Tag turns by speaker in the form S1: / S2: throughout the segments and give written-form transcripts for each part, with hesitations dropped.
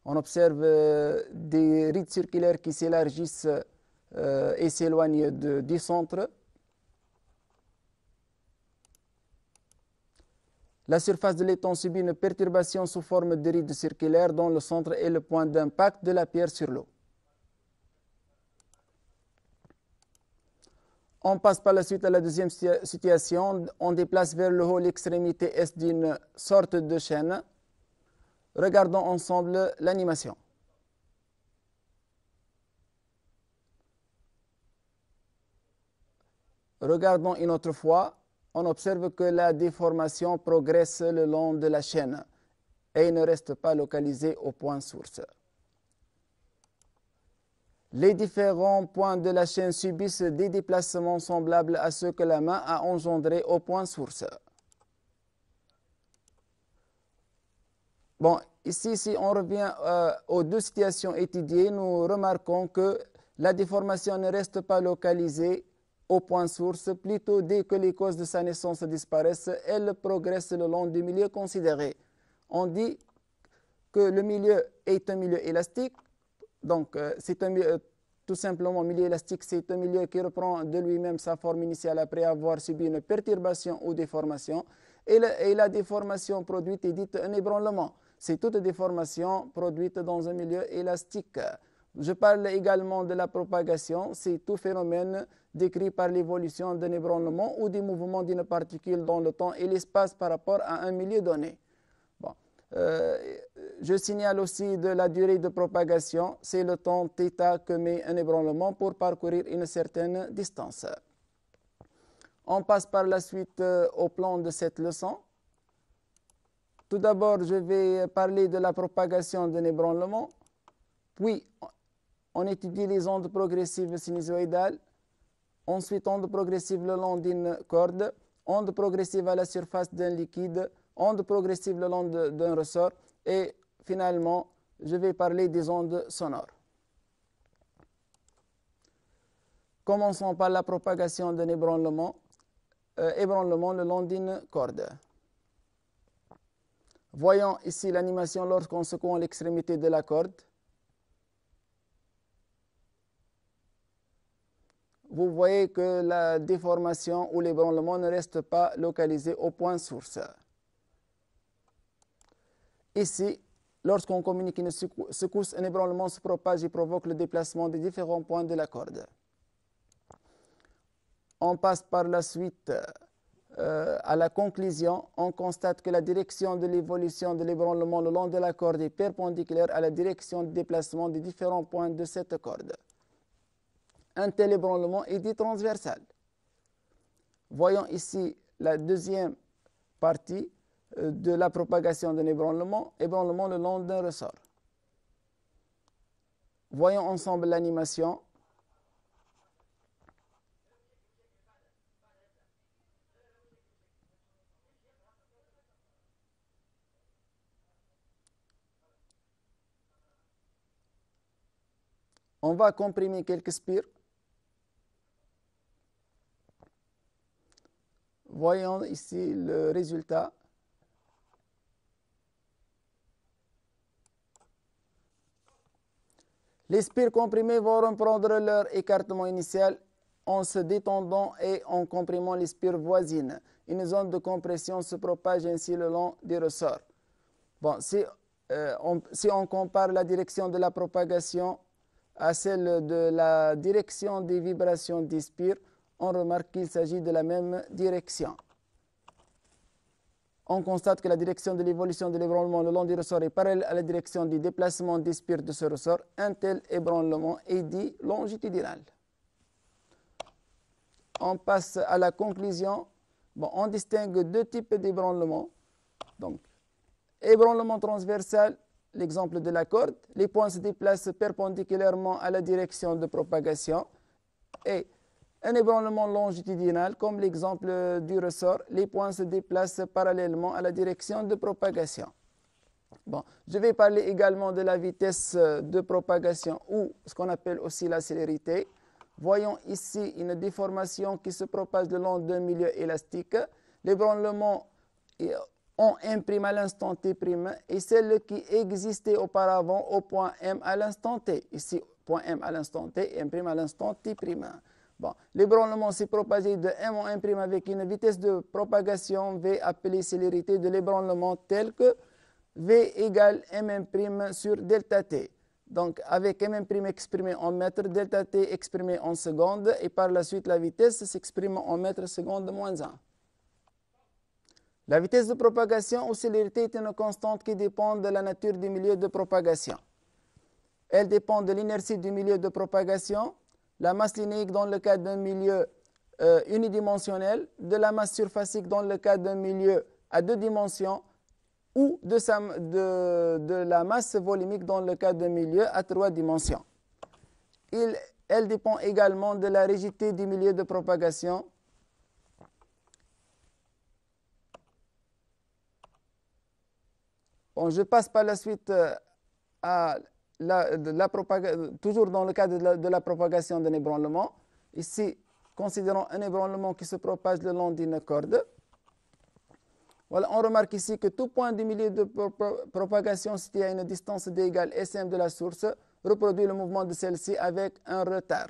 S1: On observe des rides circulaires qui s'élargissent et s'éloignent du centre. La surface de l'étang subit une perturbation sous forme de rides circulaires dont le centre est le point d'impact de la pierre sur l'eau. On passe par la suite à la deuxième situation. On déplace vers le haut l'extrémité est d'une sorte de chaîne. Regardons ensemble l'animation. Regardons une autre fois. On observe que la déformation progresse le long de la chaîne et ne reste pas localisée au point source. Les différents points de la chaîne subissent des déplacements semblables à ceux que la main a engendrés au point source. Bon, ici, si on revient aux deux situations étudiées, nous remarquons que la déformation ne reste pas localisée au point source. Plutôt, dès que les causes de sa naissance disparaissent, elle progresse le long du milieu considéré. On dit que le milieu est un milieu élastique. Donc, c'est un milieu, tout simplement, milieu élastique, c'est un milieu qui reprend de lui-même sa forme initiale après avoir subi une perturbation ou déformation. Et la déformation produite est dite un ébranlement. C'est toute déformation produite dans un milieu élastique. Je parle également de la propagation. C'est tout phénomène décrit par l'évolution d'un ébranlement ou des mouvements d'une particule dans le temps et l'espace par rapport à un milieu donné. Bon. Je signale aussi de la durée de propagation. C'est le temps θ que met un ébranlement pour parcourir une certaine distance. On passe par la suite au plan de cette leçon. Tout d'abord, je vais parler de la propagation d'un ébranlement. Puis, on étudie les ondes progressives sinusoïdales. Ensuite, ondes progressives le long d'une corde. Ondes progressives à la surface d'un liquide. Ondes progressives le long d'un ressort. Et finalement, je vais parler des ondes sonores. Commençons par la propagation d'un ébranlement le long d'une corde. Voyons ici l'animation lorsqu'on secoue l'extrémité de la corde. Vous voyez que la déformation ou l'ébranlement ne reste pas localisé au point source. Ici, lorsqu'on communique une secousse, un ébranlement se propage et provoque le déplacement des différents points de la corde. On passe par la suite à la conclusion. On constate que la direction de l'évolution de l'ébranlement le long de la corde est perpendiculaire à la direction de déplacement des différents points de cette corde. Un tel ébranlement est dit transversal. Voyons ici la deuxième partie de la propagation d'un ébranlement le long d'un ressort. Voyons ensemble l'animation. On va comprimer quelques spires. Voyons ici le résultat. Les spires comprimés vont reprendre leur écartement initial en se détendant et en comprimant les spires voisines. Une zone de compression se propage ainsi le long des ressorts. Bon, si on compare la direction de la propagation à celle de la direction des vibrations des spires, on remarque qu'il s'agit de la même direction. On constate que la direction de l'évolution de l'ébranlement le long du ressort est parallèle à la direction du déplacement des spires de ce ressort. Un tel ébranlement est dit longitudinal. On passe à la conclusion. Bon, on distingue deux types d'ébranlement. Donc, ébranlement transversal, l'exemple de la corde. Les points se déplacent perpendiculairement à la direction de propagation. Et un ébranlement longitudinal, comme l'exemple du ressort, les points se déplacent parallèlement à la direction de propagation. Bon, je vais parler également de la vitesse de propagation ou ce qu'on appelle aussi la célérité. Voyons ici une déformation qui se propage le long d'un milieu élastique. L'ébranlement on imprime à l'instant t' et celle qui existait auparavant au point M à l'instant t. Ici, point M à l'instant t, imprime à l'instant t'. Bon, l'ébranlement s'est propagé de M en M' avec une vitesse de propagation V appelée célérité de l'ébranlement telle que V égale M' sur delta t. Donc, avec M' exprimé en mètres, delta t exprimé en secondes, et par la suite, la vitesse s'exprime en mètres secondes moins 1. La vitesse de propagation ou célérité est une constante qui dépend de la nature du milieu de propagation. Elle dépend de l'inertie du milieu de propagation, la masse linéique dans le cas d'un milieu unidimensionnel, de la masse surfacique dans le cas d'un milieu à 2 dimensions, ou de la masse volumique dans le cas d'un milieu à 3 dimensions. Elle dépend également de la rigidité du milieu de propagation. Bon, je passe par la suite à toujours dans le cadre de la propagation d'un ébranlement. Ici, considérons un ébranlement qui se propage le long d'une corde. Voilà, on remarque ici que tout point du milieu de propagation situé à une distance d égale Sm de la source reproduit le mouvement de celle-ci avec un retard.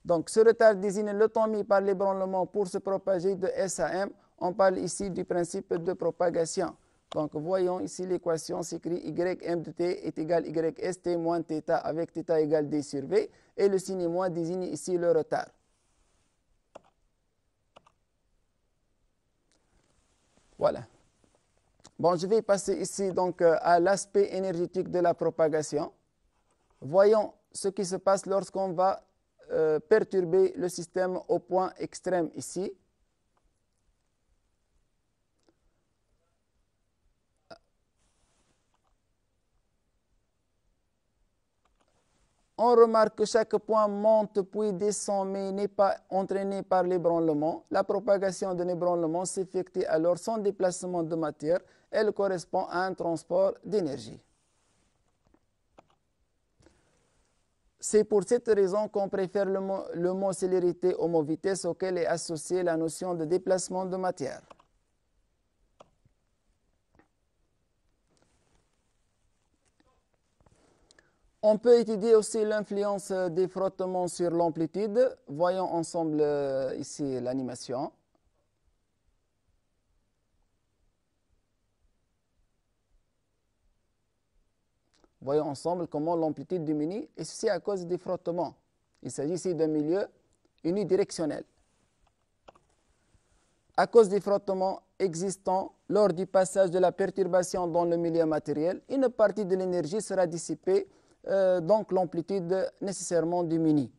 S1: Donc, ce retard désigne le temps mis par l'ébranlement pour se propager de S à M. On parle ici du principe de propagation. Donc, voyons ici l'équation s'écrit Ym de t est égal Yst moins θ avec θ égale d sur V. Et le signe moins désigne ici le retard. Voilà. Bon, je vais passer ici donc à l'aspect énergétique de la propagation. Voyons ce qui se passe lorsqu'on va perturber le système au point extrême ici. On remarque que chaque point monte puis descend, mais n'est pas entraîné par l'ébranlement. La propagation d'un ébranlement s'effectue alors sans déplacement de matière. Elle correspond à un transport d'énergie. C'est pour cette raison qu'on préfère le mot célérité au mot vitesse auquel est associée la notion de déplacement de matière. On peut étudier aussi l'influence des frottements sur l'amplitude. Voyons ensemble ici l'animation. Voyons ensemble comment l'amplitude diminue, et ceci à cause des frottements. Il s'agit ici d'un milieu unidirectionnel. À cause des frottements existants lors du passage de la perturbation dans le milieu matériel, une partie de l'énergie sera dissipée. Donc l'amplitude nécessairement diminue.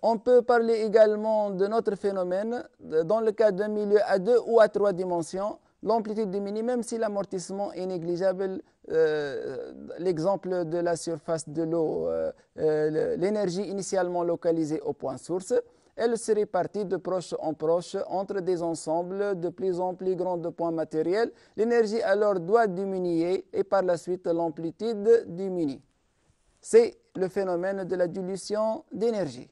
S1: On peut parler également de notre phénomène. Dans le cas d'un milieu à 2 ou à 3 dimensions, l'amplitude diminue même si l'amortissement est négligeable. L'exemple de la surface de l'eau, l'énergie initialement localisée au point source, elle se répartit de proche en proche entre des ensembles de plus en plus grands de points matériels. L'énergie alors doit diminuer et par la suite l'amplitude diminue. C'est le phénomène de la dilution d'énergie.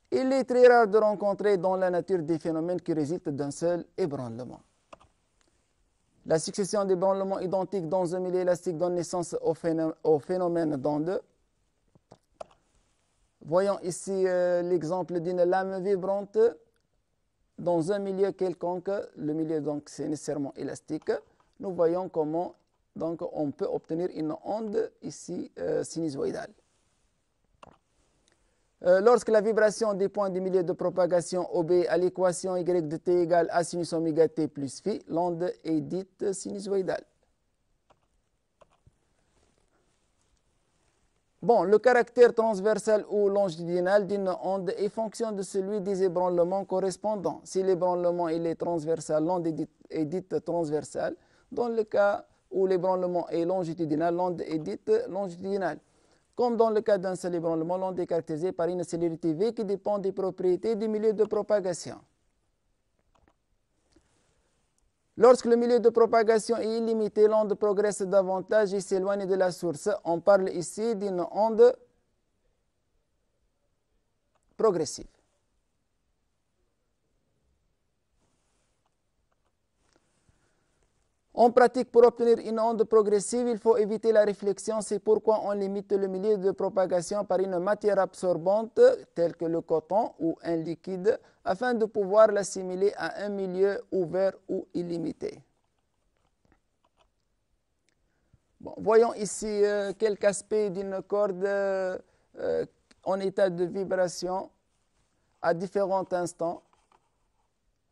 S1: Il est très rare de rencontrer dans la nature des phénomènes qui résultent d'un seul ébranlement. La succession d'ébranlements identiques dans un milieu élastique donne naissance au phénomène d'onde. Voyons ici l'exemple d'une lame vibrante dans un milieu quelconque. Le milieu, donc, c'est nécessairement élastique. Nous voyons comment donc, on peut obtenir une onde ici sinusoïdale. Lorsque la vibration des points du milieu de propagation obéit à l'équation y de t égale a sinus oméga t plus phi, l'onde est dite sinusoïdale. Bon, le caractère transversal ou longitudinal d'une onde est fonction de celui des ébranlements correspondants. Si l'ébranlement est transversal, l'onde est dite transversale. Dans le cas où l'ébranlement est longitudinal, l'onde est dite longitudinale. Comme dans le cas d'un seul ébranlement, l'onde est caractérisée par une célérité V qui dépend des propriétés du milieu de propagation. Lorsque le milieu de propagation est illimité, l'onde progresse davantage et s'éloigne de la source. On parle ici d'une onde progressive. En pratique, pour obtenir une onde progressive, il faut éviter la réflexion. C'est pourquoi on limite le milieu de propagation par une matière absorbante, telle que le coton ou un liquide, afin de pouvoir l'assimiler à un milieu ouvert ou illimité. Bon, voyons ici quelques aspects d'une corde en état de vibration à différents instants.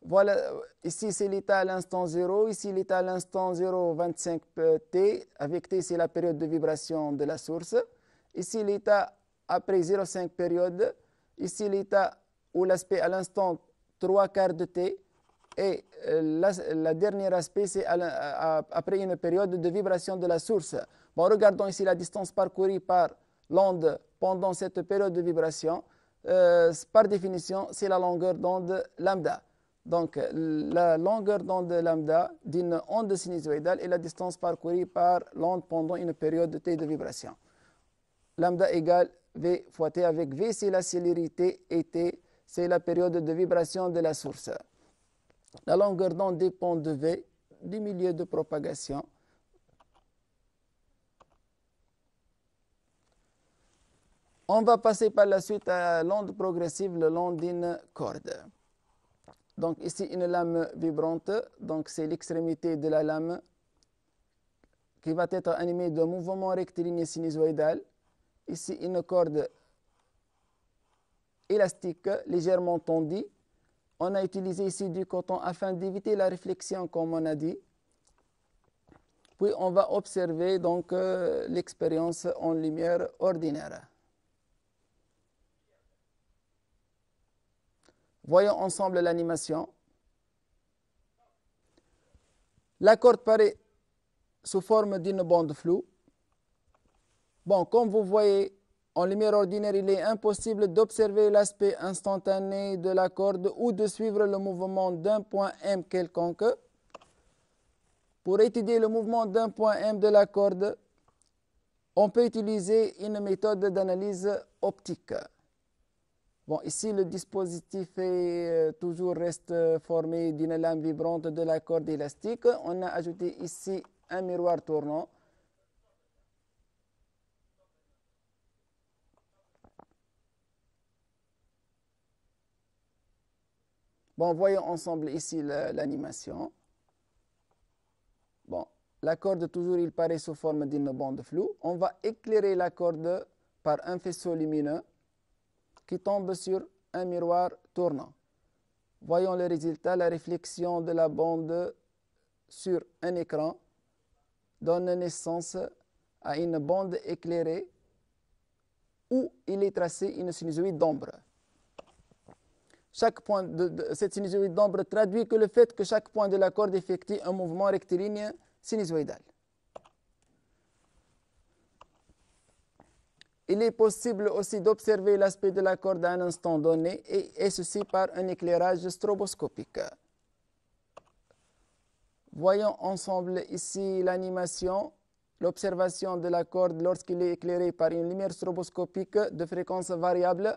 S1: Voilà, ici c'est l'état à l'instant 0, ici l'état à l'instant 0,25 t, avec t c'est la période de vibration de la source. Ici l'état après 0,5 période, ici l'état ou l'aspect à l'instant 3/4 de t, et la dernière aspect c'est après une période de vibration de la source. Bon, regardons ici la distance parcourue par l'onde pendant cette période de vibration. Par définition, c'est la longueur d'onde lambda. Donc, la longueur d'onde lambda d'une onde sinusoïdale est la distance parcourue par l'onde pendant une période de t de vibration. Lambda égale v fois t, avec v c'est la célérité et t c'est la période de vibration de la source. La longueur d'onde dépend de v, du milieu de propagation. On va passer par la suite à l'onde progressive le long d'une corde. Donc ici une lame vibrante, donc c'est l'extrémité de la lame qui va être animée d'un mouvement rectiligne sinusoïdal. Ici une corde élastique légèrement tendue. On a utilisé ici du coton afin d'éviter la réflexion comme on a dit. Puis on va observer donc l'expérience en lumière ordinaire. Voyons ensemble l'animation. La corde paraît sous forme d'une bande floue. Bon, comme vous voyez, en lumière ordinaire, il est impossible d'observer l'aspect instantané de la corde ou de suivre le mouvement d'un point M quelconque. Pour étudier le mouvement d'un point M de la corde, on peut utiliser une méthode d'analyse optique. Bon, ici, le dispositif toujours reste formé d'une lame vibrante de la corde élastique. On a ajouté ici un miroir tournant. Bon, voyons ensemble ici l'animation. Bon, la corde, toujours, il paraît sous forme d'une bande floue. On va éclairer la corde par un faisceau lumineux qui tombe sur un miroir tournant. Voyons le résultat. La réflexion de la bande sur un écran donne naissance à une bande éclairée où il est tracé une sinusoïde d'ombre. Chaque point de cette sinusoïde d'ombre traduit que le fait que chaque point de la corde effectue un mouvement rectiligne sinusoïdal. Il est possible aussi d'observer l'aspect de la corde à un instant donné, et ceci par un éclairage stroboscopique. Voyons ensemble ici l'animation, l'observation de la corde lorsqu'il est éclairé par une lumière stroboscopique de fréquence variable.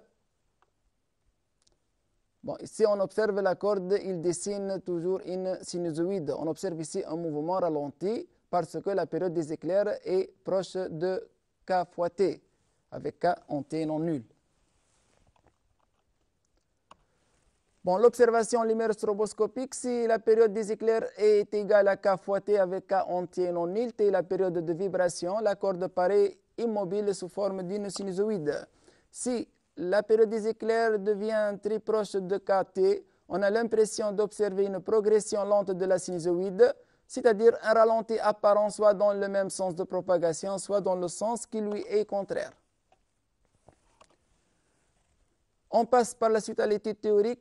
S1: Bon, ici on observe la corde, il dessine toujours une sinusoïde. On observe ici un mouvement ralenti parce que la période des éclairs est proche de K fois T, avec K en T non nul. Bon, l'observation en lumière stroboscopique, si la période des éclairs est égale à K fois T avec K en T non nul, T est la période de vibration, la corde paraît immobile sous forme d'une sinusoïde. Si la période des éclairs devient très proche de KT, on a l'impression d'observer une progression lente de la sinusoïde, c'est-à-dire un ralenti apparent soit dans le même sens de propagation, soit dans le sens qui lui est contraire. On passe par la suite à l'étude théorique.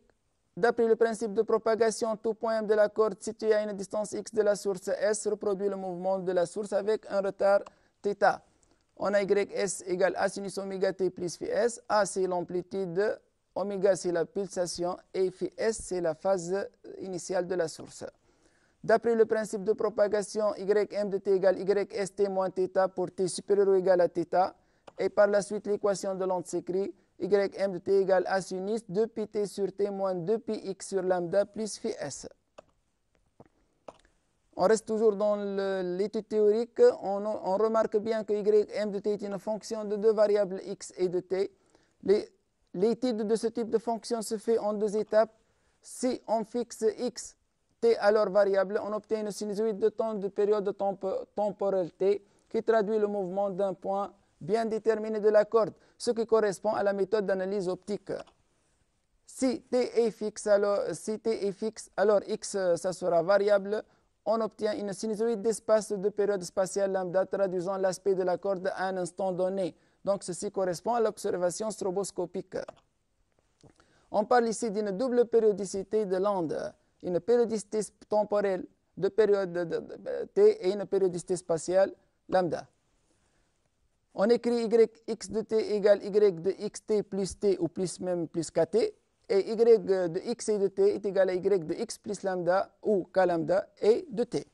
S1: D'après le principe de propagation, tout point M de la corde situé à une distance x de la source S reproduit le mouvement de la source avec un retard θ. On a YS égale A sinus oméga t plus phi S. A, c'est l'amplitude, oméga, c'est la pulsation, et phi S, c'est la phase initiale de la source. D'après le principe de propagation, Ym de t égale YST moins θ pour t supérieur ou égal à θ. Et par la suite, l'équation de l'onde s'écrit ym de t égale a sinus 2 pi t sur t moins 2 pi x sur lambda plus phi s. On reste toujours dans l'étude théorique. On remarque bien que ym de t est une fonction de deux variables x et de t. L'étude de ce type de fonction se fait en deux étapes. Si on fixe x, t alors variable, on obtient une sinusoïde de temps de période temporelle t qui traduit le mouvement d'un point bien déterminé de la corde, ce qui correspond à la méthode d'analyse optique. Si t est fixe, alors x, ça sera variable. On obtient une sinusoïde d'espace de période spatiale lambda traduisant l'aspect de la corde à un instant donné. Donc, ceci correspond à l'observation stroboscopique. On parle ici d'une double périodicité de Land, une périodicité temporelle de période t et une périodicité spatiale lambda. On écrit yx de t égale y de xt plus t ou plus même plus kt, et y de x et de t est égal à y de x plus lambda ou k lambda et de t.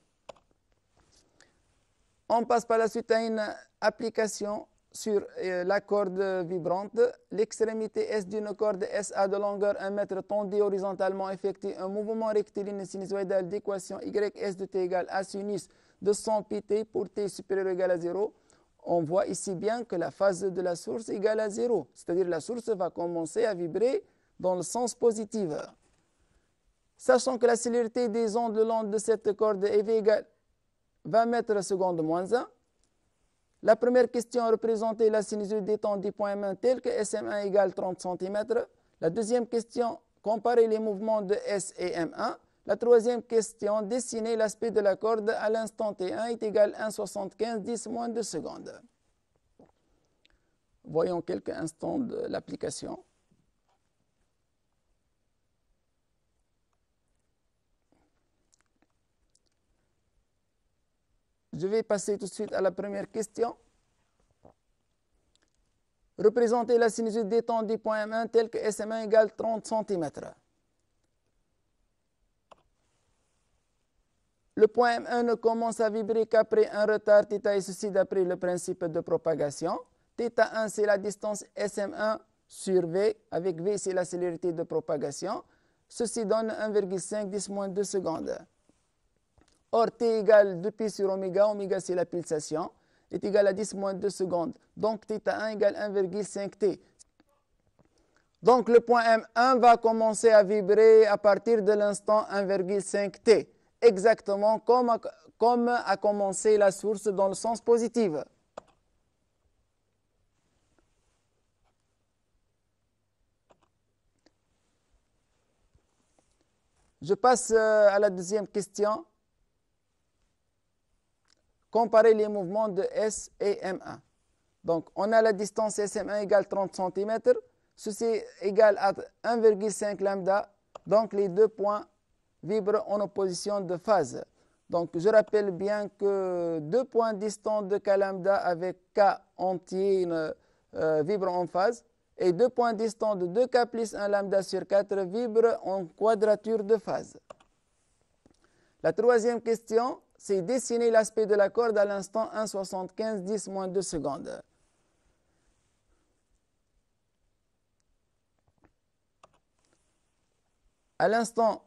S1: On passe par la suite à une application sur la corde vibrante. L'extrémité S d'une corde SA de longueur 1 mètre tendue horizontalement effectue un mouvement rectiligne sinusoïdal d'équation ys de t égale a sinus de 100 pi t pour t supérieur ou égal à 0. On voit ici bien que la phase de la source est égale à 0, c'est-à-dire la source va commencer à vibrer dans le sens positif. Sachant que la célérité des ondes le long de cette corde est V égale 20 mètres seconde moins 1, la première question représentait la sinusoïde des temps du point M1 tel que SM1 égale 30 cm. La deuxième question comparait les mouvements de S et M1. La troisième question dessinait l'aspect de la corde à l'instant T1 est égal à 1,75 10 moins 2 secondes. Voyons quelques instants de l'application. Je vais passer tout de suite à la première question. Représenter la sinusoïde des temps du point M1 tel que SM1 égale 30 cm. Le point M1 ne commence à vibrer qu'après un retard θ et ceci d'après le principe de propagation. θ1 c'est la distance SM1 sur V, avec V c'est la célérité de propagation. Ceci donne 1,5 10 moins 2 secondes. Or, t égale 2π sur oméga, oméga c'est la pulsation, est égal à 10 moins 2 secondes. Donc, θ1 égale 1,5 t. Donc, le point M1 va commencer à vibrer à partir de l'instant 1,5 t, exactement comme a commencé la source dans le sens positif. Je passe à la deuxième question. Comparer les mouvements de S et M1. Donc, on a la distance SM1 égale 30 cm. Ceci est égal à 1,5 lambda. Donc, les deux points vibrent en opposition de phase. Donc, je rappelle bien que deux points distants de K lambda avec K entier vibrent en phase. Et deux points distants de 2K plus 1 lambda sur 4 vibrent en quadrature de phase. La troisième question, c'est dessiner l'aspect de la corde à l'instant 1,75 10 moins 2 secondes. À l'instant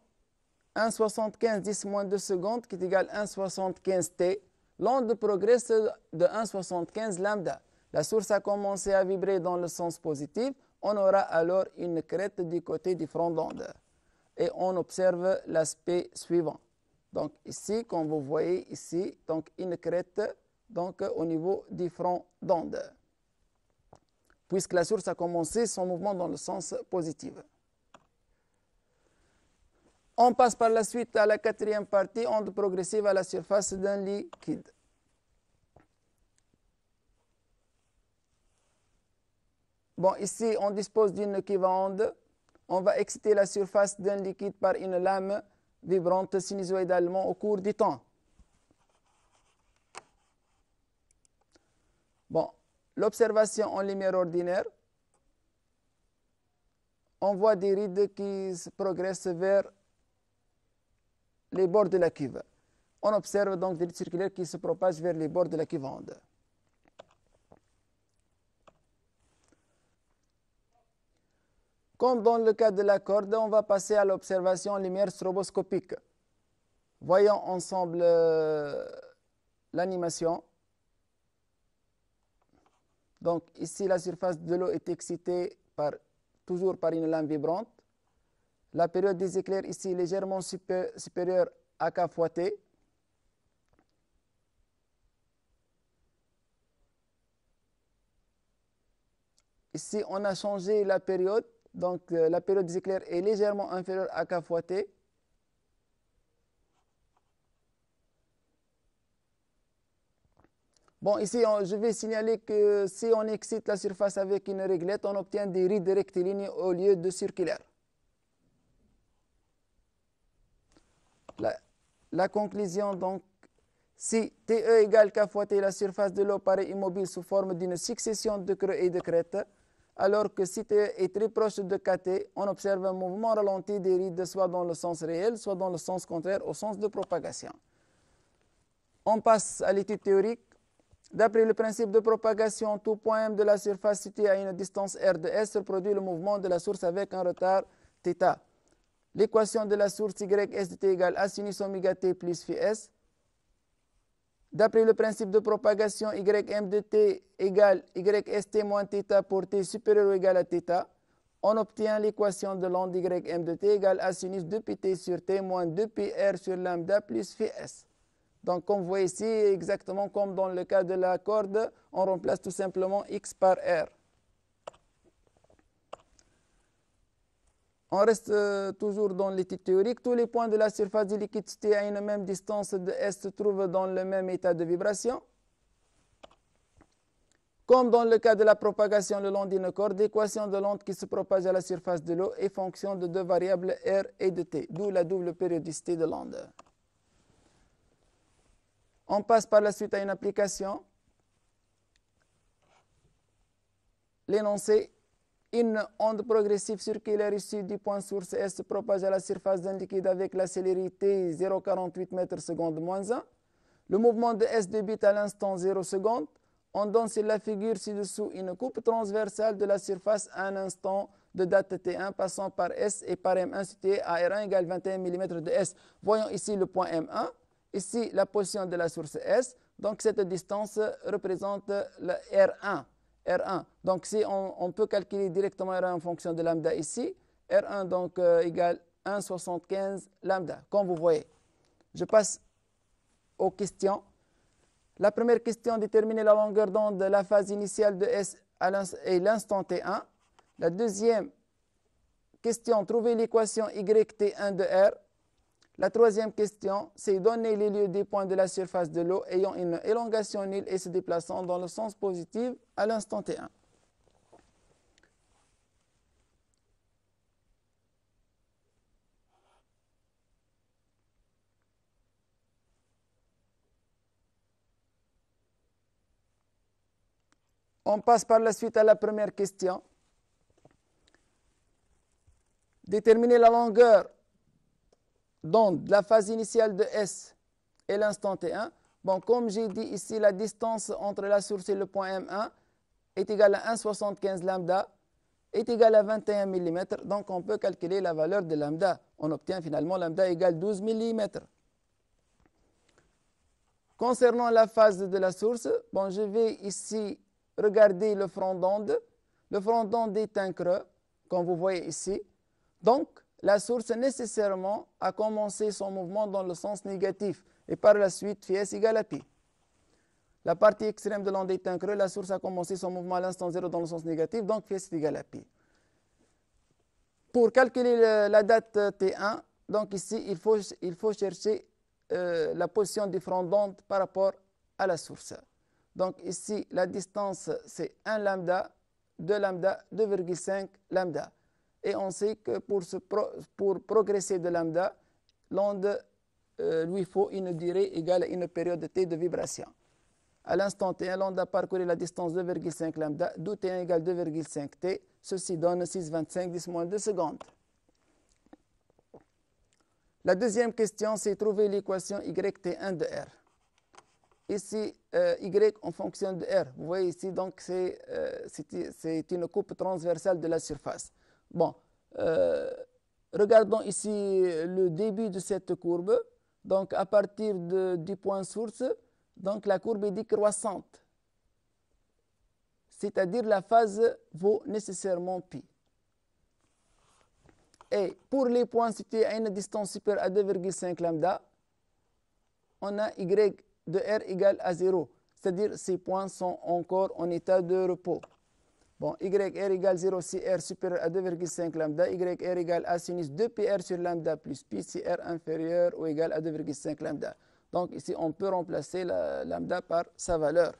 S1: 1,75 10 moins 2 secondes, qui est égal à 1,75 t, l'onde progresse de 1,75 lambda. La source a commencé à vibrer dans le sens positif. On aura alors une crête du côté du front d'onde. Et on observe l'aspect suivant. Donc ici, comme vous voyez ici, donc une crête donc, au niveau du front d'onde, puisque la source a commencé son mouvement dans le sens positif. On passe par la suite à la quatrième partie, onde progressive à la surface d'un liquide. Bon, ici, on dispose d'une équivalente. On va exciter la surface d'un liquide par une lame vibrante sinusoïdalement au cours du temps. Bon, l'observation en lumière ordinaire, on voit des rides qui progressent vers les bords de la cuve. On observe donc des rides circulaires qui se propagent vers les bords de la cuve onde. Comme dans le cas de la corde, on va passer à l'observation lumière stroboscopique. Voyons ensemble l'animation. Donc ici, la surface de l'eau est excitée toujours par une lame vibrante. La période des éclairs ici légèrement supérieure à K fois T. Ici, on a changé la période. Donc, la période des éclairs est légèrement inférieure à K fois T. Bon, ici, je vais signaler que si on excite la surface avec une réglette, on obtient des rides rectilignes au lieu de circulaires. La conclusion, donc, si TE égale K fois T, la surface de l'eau paraît immobile sous forme d'une succession de creux et de crêtes, alors que si TE est très proche de KT, on observe un mouvement ralenti des rides soit dans le sens réel, soit dans le sens contraire au sens de propagation. On passe à l'étude théorique. D'après le principe de propagation, tout point M de la surface situé à une distance R de S reproduit le mouvement de la source avec un retard θ. L'équation de la source YS de T égale A sinus oméga T plus phi S. D'après le principe de propagation, Ym de T égale YST moins θ pour T supérieur ou égal à θ. On obtient l'équation de l'onde Ym de T égale A sinus 2πT sur T moins 2πr sur lambda plus phi S. Donc, comme vous voyez ici, exactement comme dans le cas de la corde, on remplace tout simplement X par R. On reste toujours dans l'étude théorique. Tous les points de la surface du liquide situés à une même distance de S se trouvent dans le même état de vibration. Comme dans le cas de la propagation le long d'une corde, l'équation de l'onde qui se propage à la surface de l'eau est fonction de deux variables R et de T, d'où la double périodicité de l'onde. On passe par la suite à une application. L'énoncé, une onde progressive circulaire issue du point source S se propage à la surface d'un liquide avec la célérité 0,48 m/s moins 1. Le mouvement de S débute à l'instant 0 secondes. On donne sur la figure ci-dessous une coupe transversale de la surface à un instant de date T1 passant par S et par M1 situé à R1 égale 21 mm de S. Voyons ici le point M1. Ici, la position de la source S. Donc, cette distance représente le R1. R1. Donc, si on peut calculer directement R1 en fonction de lambda ici, R1 donc égale 1,75 lambda, comme vous voyez. Je passe aux questions. La première question, déterminer la longueur d'onde de la phase initiale de S et l'instant T1. La deuxième question, trouver l'équation YT1 de R. La troisième question, c'est donner les lieux des points de la surface de l'eau ayant une élongation nulle et se déplaçant dans le sens positif à l'instant T1. On passe par la suite à la première question. Déterminer la longueur d'onde de la phase initiale de S et l'instant T1. Bon, comme j'ai dit ici, la distance entre la source et le point M1 est égale à 1,75 lambda, est égale à 21 mm. Donc, on peut calculer la valeur de lambda. On obtient finalement lambda égale 12 mm. Concernant la phase de la source, bon, je vais ici regarder le front d'onde. Le front d'onde est un creux, comme vous voyez ici. Donc, la source nécessairement a commencé son mouvement dans le sens négatif et par la suite, phi S égale à pi. La partie extrême de l'onde est un creux, la source a commencé son mouvement à l'instant 0 dans le sens négatif, donc phi S est égal à pi. Pour calculer la date T1, donc ici, il faut chercher la position du front d'onde par rapport à la source. Donc ici, la distance, c'est 1 lambda, 2 lambda, 2,5 lambda. Et on sait que pour progresser de lambda, l'onde lui faut une durée égale à une période T de vibration. À l'instant T1, l'onde a parcouru la distance 2,5 lambda, d'où T1 égale 2,5 T. Ceci donne 6,25 10 moins 2 secondes. La deuxième question, c'est trouver l'équation YT1 de R. Ici, Y en fonction de R. Vous voyez ici, donc, c'est une coupe transversale de la surface. Bon, Regardons ici le début de cette courbe. Donc, à partir du point source, donc la courbe est décroissante. C'est-à-dire la phase vaut nécessairement pi. Et pour les points situés à une distance supérieure à 2,5 lambda, on a y de r égale à 0. C'est-à-dire ces points sont encore en état de repos. Bon, y r égale 0 si r supérieur à 2,5 lambda, y r égale a sinus 2πr sur lambda plus pi si r inférieur ou égal à 2,5 lambda. Donc ici, on peut remplacer la lambda par sa valeur.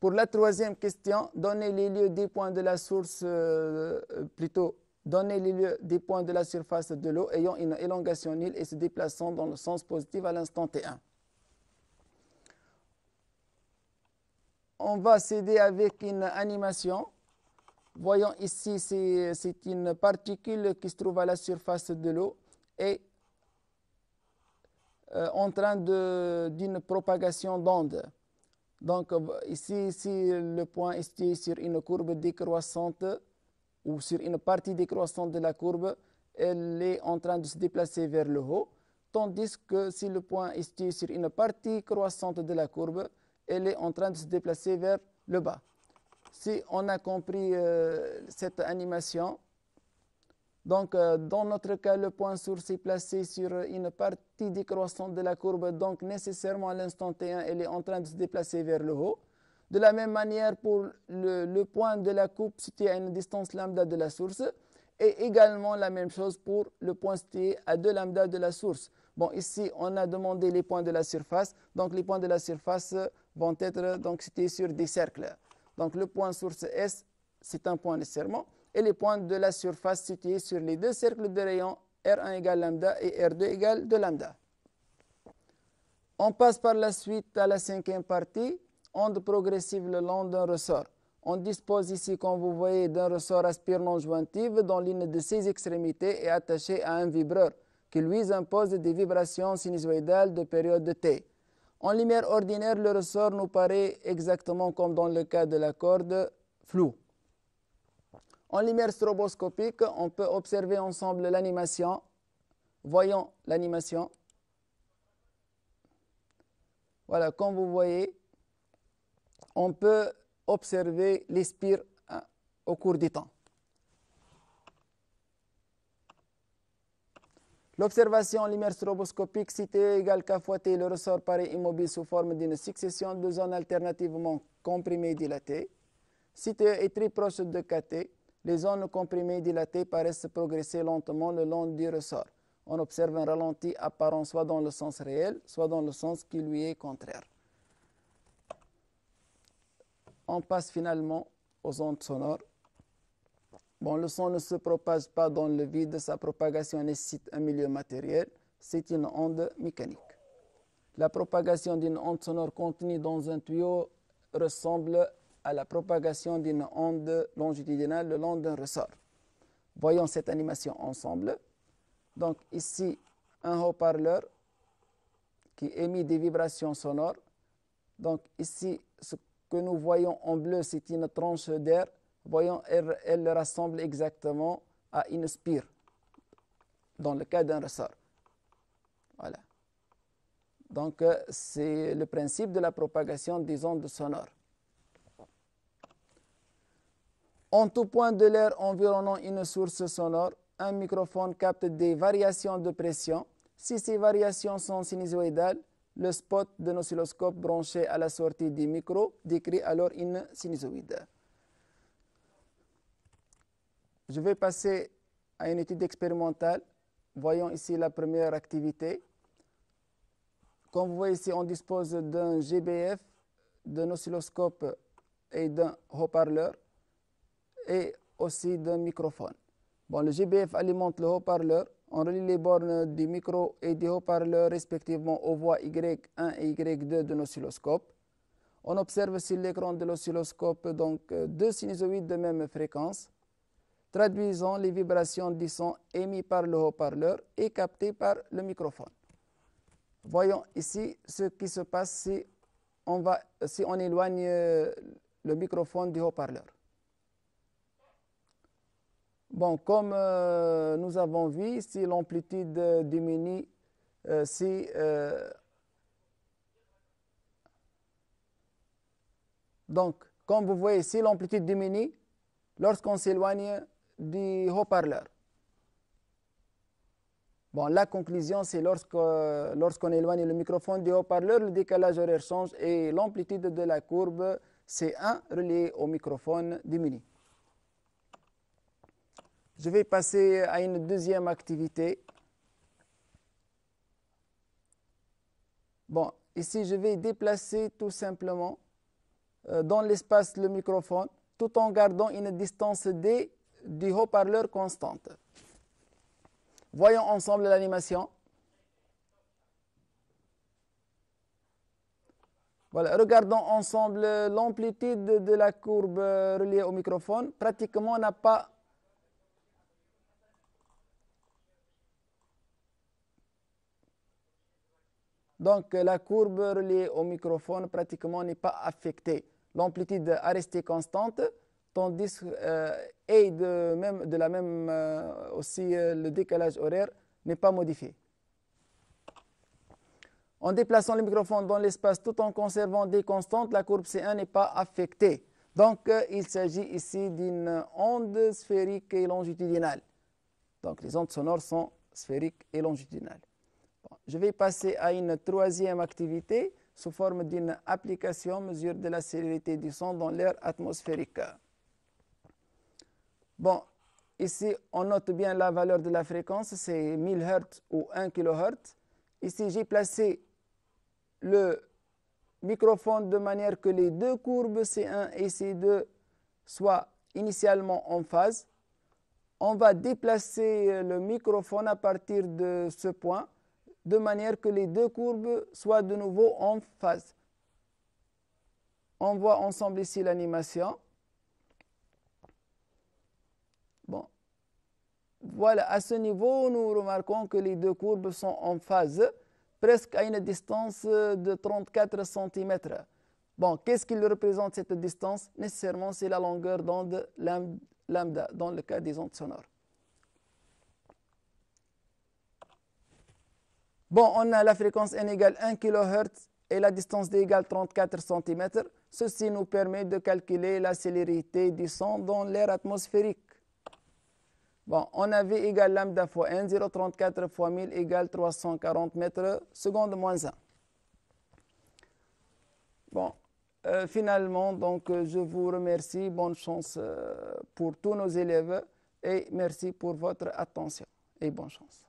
S1: Pour la troisième question, donnez les lieux des points de la source, donnez les lieux des points de la surface de l'eau ayant une élongation nulle et se déplaçant dans le sens positif à l'instant T1. On va s'aider avec une animation. Voyons ici, c'est une particule qui se trouve à la surface de l'eau et en train d'une propagation d'onde. Donc ici, si le point est situé sur une courbe décroissante ou sur une partie décroissante de la courbe, elle est en train de se déplacer vers le haut, tandis que si le point est situé sur une partie croissante de la courbe, elle est en train de se déplacer vers le bas. Si on a compris cette animation, donc dans notre cas, le point source est placé sur une partie décroissante de la courbe, donc nécessairement à l'instant T1, elle est en train de se déplacer vers le haut. De la même manière pour le point de la coupe situé à une distance lambda de la source, et également la même chose pour le point situé à 2 lambda de la source. Bon, ici, on a demandé les points de la surface, donc les points de la surface vont être donc situés sur des cercles. Donc le point source S, c'est un point nécessairement, et les points de la surface situés sur les deux cercles de rayon R1 égale lambda et R2 égale 2 lambda. On passe par la suite à la cinquième partie, onde progressive le long d'un ressort. On dispose ici, comme vous voyez, d'un ressort aspire non jointif dont l'une de ses extrémités est attachée à un vibreur qui lui impose des vibrations sinusoïdales de période de t. En lumière ordinaire, le ressort nous paraît exactement comme dans le cas de la corde flou. En lumière stroboscopique, on peut observer ensemble l'animation. Voyons l'animation. Voilà, comme vous voyez, on peut observer les spires au cours du temps. L'observation en lumière stroboscopique, si T égale K fois T, le ressort paraît immobile sous forme d'une succession de zones alternativement comprimées et dilatées. Si T est très proche de KT, les zones comprimées et dilatées paraissent progresser lentement le long du ressort. On observe un ralenti apparent soit dans le sens réel, soit dans le sens qui lui est contraire. On passe finalement aux ondes sonores. Bon, le son ne se propage pas dans le vide, sa propagation nécessite un milieu matériel, c'est une onde mécanique. La propagation d'une onde sonore contenue dans un tuyau ressemble à la propagation d'une onde longitudinale le long d'un ressort. Voyons cette animation ensemble. Donc ici, un haut-parleur qui émet des vibrations sonores. Donc ici, ce que nous voyons en bleu, c'est une tranche d'air. Voyons, elle rassemble exactement à une spire, dans le cas d'un ressort. Voilà. Donc, c'est le principe de la propagation des ondes sonores. En tout point de l'air environnant une source sonore, un microphone capte des variations de pression. Si ces variations sont sinusoïdales, le spot d'un oscilloscope branché à la sortie du micro décrit alors une sinusoïde. Je vais passer à une étude expérimentale. Voyons ici la première activité. Comme vous voyez ici, on dispose d'un GBF, d'un oscilloscope et d'un haut-parleur et aussi d'un microphone. Bon, le GBF alimente le haut-parleur. On relie les bornes du micro et du haut-parleur respectivement aux voies Y1 et Y2 d'un oscilloscope. On observe sur l'écran de l'oscilloscope donc deux sinusoïdes de même fréquence, traduisant les vibrations du son émis par le haut-parleur et captées par le microphone. Voyons ici ce qui se passe si on éloigne le microphone du haut-parleur. Bon, comme nous avons vu, si l'amplitude diminue, donc, comme vous voyez, si l'amplitude diminue, lorsqu'on s'éloigne du haut-parleur. Bon, la conclusion, c'est lorsqu'on éloigne le microphone du haut-parleur, le décalage horaire change et l'amplitude de la courbe C1 reliée au microphone diminue. Je vais passer à une deuxième activité. Bon, ici, je vais déplacer tout simplement dans l'espace le microphone tout en gardant une distance D du haut-parleur constante. Voyons ensemble l'animation. Voilà, regardons ensemble l'amplitude de la courbe reliée au microphone. Pratiquement, on n'a pas... Donc, la courbe reliée au microphone pratiquement n'est pas affectée. L'amplitude a resté constante, tandis et de la même aussi le décalage horaire n'est pas modifié. En déplaçant le microphone dans l'espace tout en conservant des constantes, la courbe C1 n'est pas affectée. Donc, il s'agit ici d'une onde sphérique et longitudinale. Donc, les ondes sonores sont sphériques et longitudinales. Bon, je vais passer à une troisième activité sous forme d'une application mesure de la célérité du son dans l'air atmosphérique. Bon, ici, on note bien la valeur de la fréquence, c'est 1000 Hz ou 1 kHz. Ici, j'ai placé le microphone de manière que les deux courbes C1 et C2 soient initialement en phase. On va déplacer le microphone à partir de ce point, de manière que les deux courbes soient de nouveau en phase. On voit ensemble ici l'animation. Bon. Voilà, à ce niveau, nous remarquons que les deux courbes sont en phase, presque à une distance de 34 cm. Bon, qu'est-ce qu'il représente cette distance? Nécessairement, c'est la longueur d'onde lambda, dans le cas des ondes sonores. Bon, on a la fréquence n égale 1 kHz et la distance d égale 34 cm. Ceci nous permet de calculer la célérité du son dans l'air atmosphérique. Bon, on a V égale lambda fois n, 0,34 fois 1000 égale 340 mètres seconde moins 1. Bon, finalement, donc, je vous remercie. Bonne chance pour tous nos élèves et merci pour votre attention et bonne chance.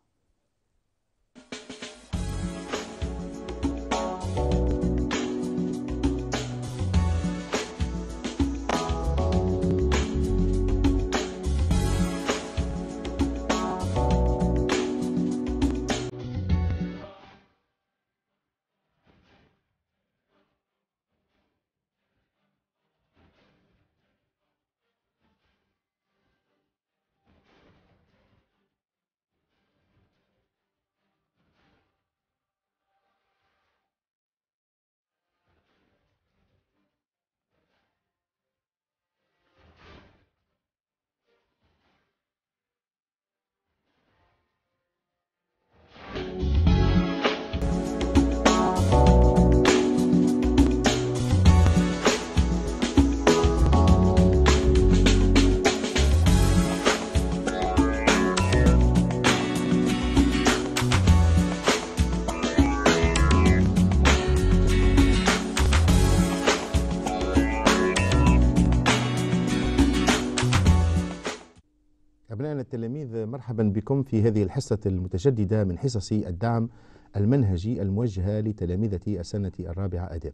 S2: أبنائنا التلاميذ، مرحبا بكم في هذه الحصة المتجددة من حصص الدعم المنهجي الموجهة لتلامذة السنة الرابعة آداب.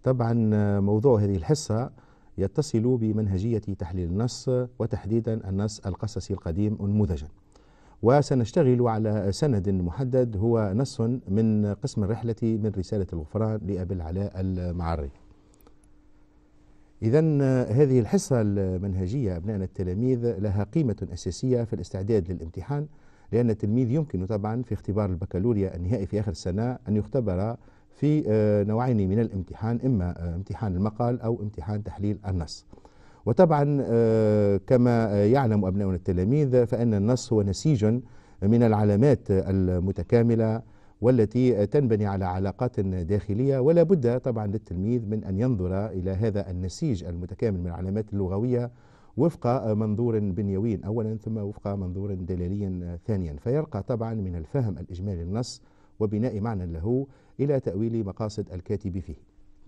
S2: طبعا موضوع هذه الحصة يتصل بمنهجية تحليل النص وتحديدا النص القصصي القديم أنموذجا، وسنشتغل على سند محدد هو نص من قسم الرحلة من رسالة الغفران لأبي العلاء المعري. إذن هذه الحصة المنهجية أبنائنا التلاميذ لها قيمة أساسية في الاستعداد للامتحان، لأن التلميذ يمكن طبعا في اختبار البكالوريا النهائي في آخر السنة أن يختبر في نوعين من الامتحان، إما امتحان المقال أو امتحان تحليل النص. وطبعا كما يعلم أبناؤنا التلاميذ فإن النص هو نسيج من العلامات المتكاملة والتي تنبني على علاقات داخلية، ولا بد طبعا للتلميذ من أن ينظر إلى هذا النسيج المتكامل من العلامات اللغوية وفق منظور بنيوي أولا ثم وفق منظور دلالي ثانيا، فيرقى طبعا من الفهم الإجمالي للنص وبناء معنى له إلى تأويل مقاصد الكاتب فيه.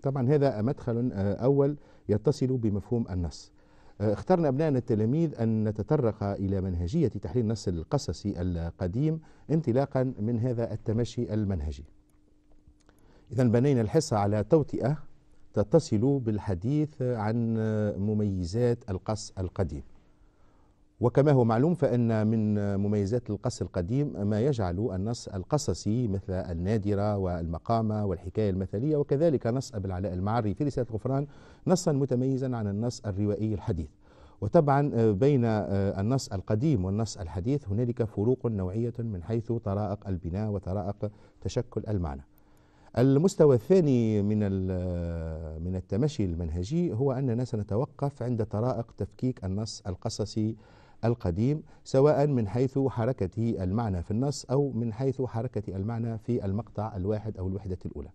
S2: طبعا هذا مدخل أول يتصل بمفهوم النص. اخترنا أبنائنا التلاميذ أن نتطرق إلى منهجية تحليل النص القصصي القديم انطلاقا من هذا التمشي المنهجي. إذن بنينا الحصة على توطئة تتصل بالحديث عن مميزات القص القديم. وكما هو معلوم فإن من مميزات القص القديم ما يجعل النص القصصي مثل النادرة والمقامة والحكاية المثلية، وكذلك نص أبي العلاء المعري في رسالة الغفران نصا متميزا عن النص الروائي الحديث. وطبعا بين النص القديم والنص الحديث هنالك فروق نوعية من حيث طرائق البناء وطرائق تشكل المعنى. المستوى الثاني من التمشي المنهجي هو أننا سنتوقف عند طرائق تفكيك النص القصصي القديم، سواء من حيث حركة المعنى في النص أو من حيث حركة المعنى في المقطع الواحد أو الوحدة الأولى.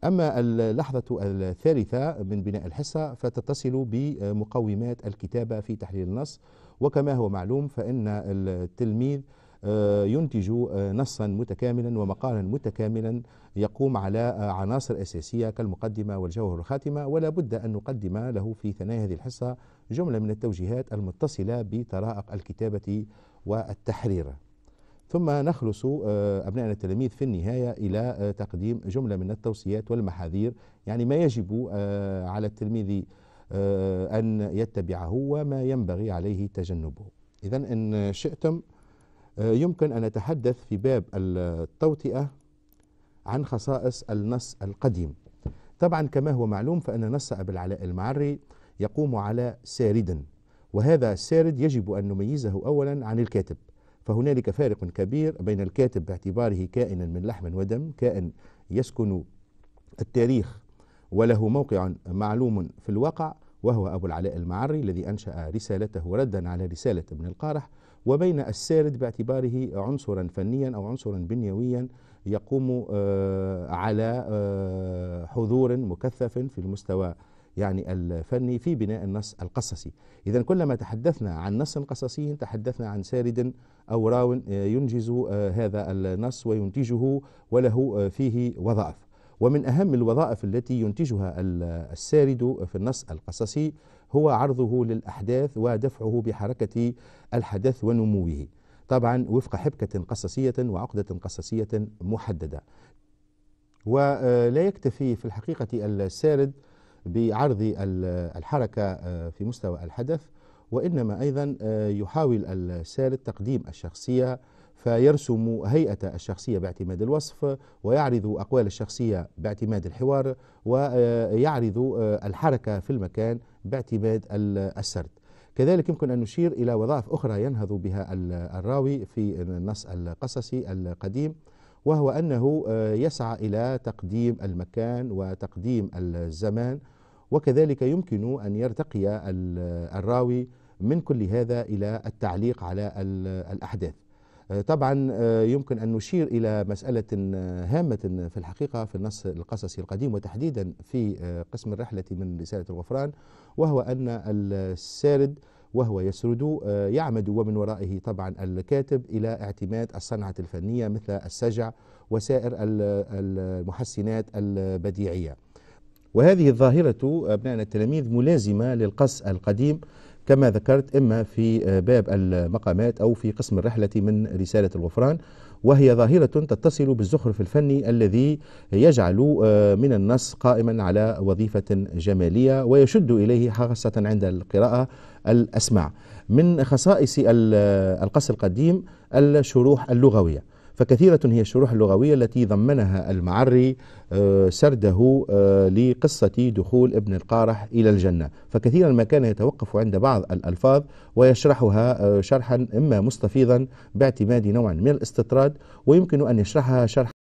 S2: أما اللحظة الثالثة من بناء الحصة فتتصل بمقومات الكتابة في تحليل النص. وكما هو معلوم فإن التلميذ ينتج نصا متكاملا ومقالا متكاملا يقوم على عناصر أساسية كالمقدمة والجوهر والخاتمة، ولا بد أن نقدم له في ثنايا هذه الحصة جملة من التوجيهات المتصلة بطرائق الكتابة والتحرير. ثم نخلص أبنائنا التلاميذ في النهاية إلى تقديم جملة من التوصيات والمحاذير، يعني ما يجب على التلميذ أن يتبعه وما ينبغي عليه تجنبه. إذن إن شئتم يمكن أن نتحدث في باب التوطئة عن خصائص النص القديم. طبعا كما هو معلوم فإن نص أبي العلاء المعري يقوم على سارد، وهذا السارد يجب أن نميزه أولا عن الكاتب، فهنالك فارق كبير بين الكاتب باعتباره كائنا من لحم ودم، كائن يسكن التاريخ وله موقع معلوم في الواقع وهو أبو العلاء المعري الذي أنشأ رسالته ردا على رسالة ابن القارح، وبين السارد باعتباره عنصرا فنيا أو عنصرا بنيويا يقوم على حضور مكثف في المستوى يعني الفني في بناء النص القصصي. إذن كلما تحدثنا عن نص قصصي تحدثنا عن سارد أو راو ينجز هذا النص وينتجه وله فيه وظائف. ومن أهم الوظائف التي ينتجها السارد في النص القصصي هو عرضه للأحداث ودفعه بحركة الحدث ونموه، طبعا وفق حبكة قصصية وعقدة قصصية محددة. ولا يكتفي في الحقيقة السارد بعرض الحركة في مستوى الحدث، وإنما أيضا يحاول السارد تقديم الشخصية فيرسم هيئة الشخصية باعتماد الوصف، ويعرض أقوال الشخصية باعتماد الحوار، ويعرض الحركة في المكان باعتماد السرد. كذلك يمكن أن نشير إلى وظائف أخرى ينهض بها الراوي في النص القصصي القديم، وهو أنه يسعى إلى تقديم المكان وتقديم الزمان، وكذلك يمكن أن يرتقي الراوي من كل هذا إلى التعليق على الأحداث. طبعا يمكن أن نشير إلى مسألة هامة في الحقيقة في النص القصصي القديم وتحديدا في قسم الرحلة من رسالة الغفران، وهو أن السارد وهو يسرد يعمد ومن ورائه طبعا الكاتب إلى اعتماد الصنعة الفنية مثل السجع وسائر المحسنات البديعية. وهذه الظاهرة أبنائنا التلاميذ ملازمة للقص القديم كما ذكرت إما في باب المقامات أو في قسم الرحلة من رسالة الغفران، وهي ظاهرة تتصل بالزخرف الفني الذي يجعل من النص قائما على وظيفة جمالية ويشد إليه خاصة عند القراءة الأسماع. من خصائص القص القديم الشروح اللغوية، فكثيرة هي الشروح اللغوية التي ضمنها المعري سرده لقصة دخول ابن القارح إلى الجنة، فكثيرا ما كان يتوقف عند بعض الألفاظ ويشرحها شرحا إما مستفيضا باعتماد نوع من الاستطراد، ويمكن أن يشرحها شرحا